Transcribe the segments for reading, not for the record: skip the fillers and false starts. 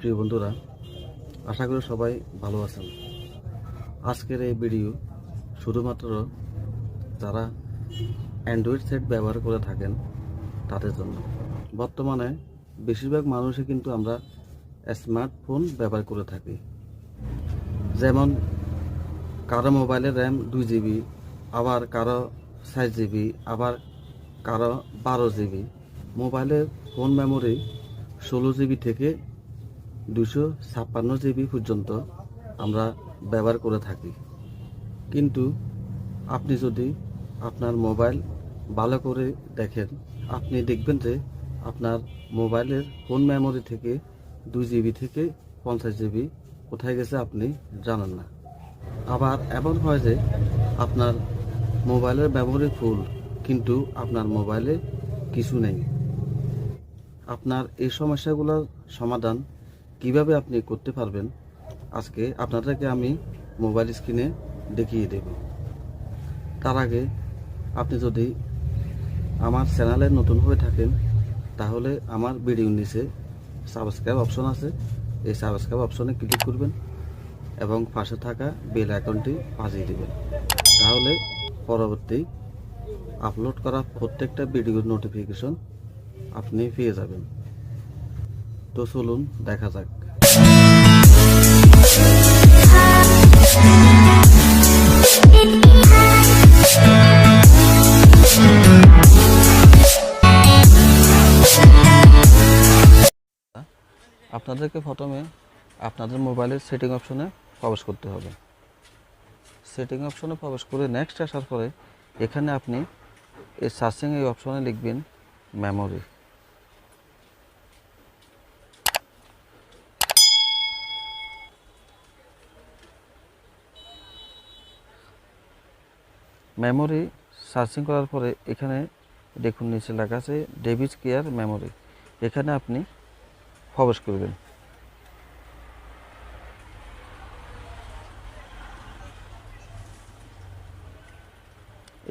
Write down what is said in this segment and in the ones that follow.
প্রিয় বন্ধুরা, আশা করি সবাই ভালো আছেন। আজকের এই ভিডিও শুধুমাত্র যারা অ্যান্ড্রয়েড সেট ব্যবহার করে থাকেন তাদের জন্য। বর্তমানে বেশিরভাগ মানুষই কিন্তু আমরা স্মার্টফোন ব্যবহার করে থাকি। যেমন কারো মোবাইলের র্যাম 2 GB, আবার কারো 4 GB, আবার কারো 12 GB। মোবাইলের ফোন মেমোরি 16 GB থেকে 256 GB পর্যন্ত আমরা ব্যবহার করে থাকি। কিন্তু আপনি যদি আপনার মোবাইল ভালো করে দেখেন, আপনি দেখবেন যে আপনার মোবাইলের ফোন মেমোরি থেকে 2 GB থেকে 50 GB কোথায় গেছে আপনি জানেন না। আবার এমন হয় যে আপনার মোবাইলের মেমোরি ফুল, কিন্তু আপনার মোবাইলে কিছু নেই। আপনার এই সমস্যাগুলোর সমাধান কিভাবে আপনি করতে পারবেন, আজকে আপনাদেরকে আমি মোবাইল স্ক্রিনে দেখিয়ে দেব। তার আগে আপনি যদি আমার চ্যানেলে নতুন হয়ে থাকেন, তাহলে আমার ভিডিওর নিচে সাবস্ক্রাইব অপশন আছে, এই সাবস্ক্রাইব অপশনে ক্লিক করবেন এবং পাশে থাকা বেল আইকনটি বাজিয়ে দেবেন। তাহলে পরবর্তী আপলোড করা প্রত্যেকটা ভিডিওর নোটিফিকেশন আপনি পেয়ে যাবেন। তো চলুন দেখা যাক। আপনাদেরকে প্রথমে আপনাদের মোবাইলের সেটিং অপশনে প্রবেশ করতে হবে। সেটিং অপশনে প্রবেশ করে নেক্সট আসার পরে এখানে আপনি এই সার্চিং এই অপশনে লিখবেন মেমোরি। মেমোরি সার্চিং করার পরে এখানে দেখুন নিচে লেখা আছে ডেভিড কেয়ার মেমোরি। এখানে আপনি প্রবেশ করবেন।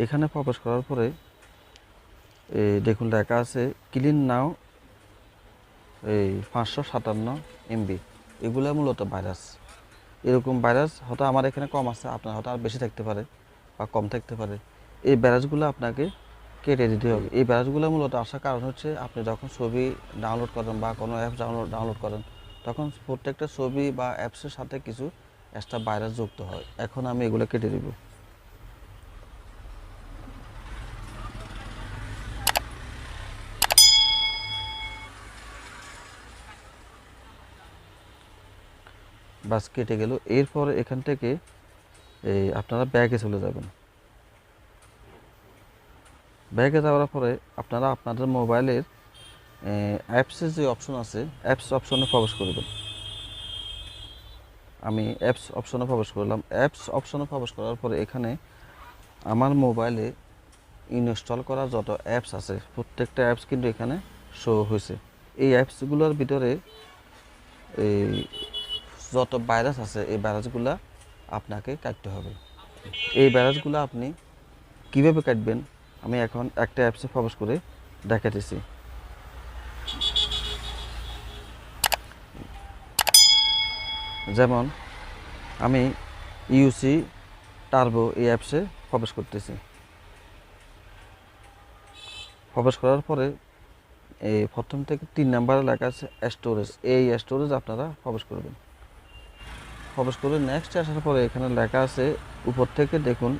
এখানে প্রবেশ করার পরে দেখুন লেখা আছে ক্লিন নাও 557 MB। এগুলো মূলত ভাইরাস। এরকম ভাইরাস হয়তো আমার এখানে কম আছে, আপনার হয়তো আর বেশি থাকতে পারে বা কম থাকতে পারে। এই ভাইরাসগুলো আপনাকে কেটে দিতে হবে। এই ভাইরাসগুলো মূলত আসার কারণ হচ্ছে আপনি যখন ছবি ডাউনলোড করেন বা কোনো অ্যাপস ডাউনলোড করেন, তখন প্রত্যেকটা ছবি বা অ্যাপসের সাথে কিছু এক্সট্রা ভাইরাস যুক্ত হয়। এখন আমি এগুলো কেটে দিব। বাস কেটে গেল। এরপর এখান থেকে আপনারা ব্যাগে চলে যাবেন। ব্যাগে যাওয়ার পরে আপনারা আপনাদের মোবাইলের অ্যাপসের যে অপশন আছে, অ্যাপস অপশনে প্রবেশ করবেন। আমি অ্যাপস অপশনে প্রবেশ করলাম। অ্যাপস অপশনে প্রবেশ করার পরে এখানে আমার মোবাইলে ইনস্টল করা যত অ্যাপস আছে প্রত্যেকটা অ্যাপস কিন্তু এখানে শো হয়েছে। এই অ্যাপসগুলোর ভিতরে যত ভাইরাস আছে এই ভাইরাসগুলো আপনাকে কাটতে হবে। এই ভাইরাসগুলো আপনি কিভাবে কাটবেন আমি এখন একটা অ্যাপসে প্রবেশ করে দেখাতেছি। যেমন আমি ইউসি টার্বো এই অ্যাপসে প্রবেশ করতেছি। প্রবেশ করার পরে এই প্রথম থেকে 3 নাম্বারে লেখা আছে স্টোরেজ। এই স্টোরেজ আপনারা প্রবেশ করবেন। প্রবেশ করে নেক্সট আসার পরে এখানে লেখা আছে উপর থেকে দেখুন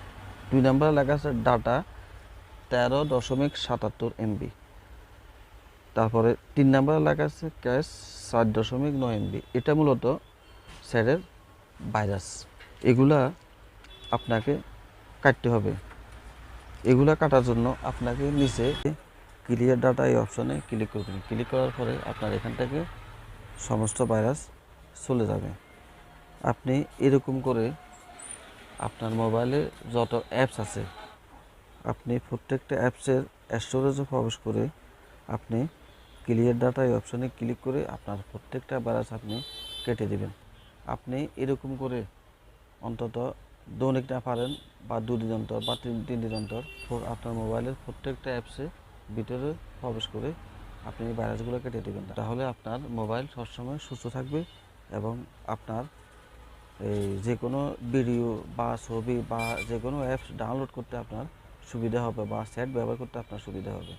2 নাম্বারে লেখা আছে ডাটা 13.77 MB। তারপরে 3 নাম্বারে লেখা আছে ক্যাশ 4.9 MB। এটা মূলত স্যারের ভাইরাস। এগুলা আপনাকে কাটতে হবে। এগুলা কাটার জন্য আপনাকে নিচে ক্লিয়ার ডাটা এই অপশনে ক্লিক করবেন। ক্লিক করার পরে আপনার এখান থেকে সমস্ত ভাইরাস চলে যাবে। আপনি এরকম করে আপনার মোবাইলে যত অ্যাপস আছে আপনি প্রত্যেকটা অ্যাপসের স্টোরেজে প্রবেশ করে আপনি ক্লিয়ার ডাটা এই অপশনে ক্লিক করে আপনার প্রত্যেকটা ভাইরাস আপনি কেটে দেবেন। আপনি এরকম করে অন্তত দৈনিক না পারেন বা 2 দিন অন্তর বা 3 দিন অন্তর আপনার মোবাইলের প্রত্যেকটা অ্যাপসে ভিতরে প্রবেশ করে আপনি এই ভাইরাসগুলো কেটে দেবেন, তাহলে আপনার মোবাইল সবসময় সুস্থ থাকবে এবং আপনার এই যে কোনো ভিডিও বা ছবি বা যে কোনো অ্যাপস ডাউনলোড করতে আপনার সুবিধা হবে বা সেট ব্যবহার করতে আপনার সুবিধা হবে।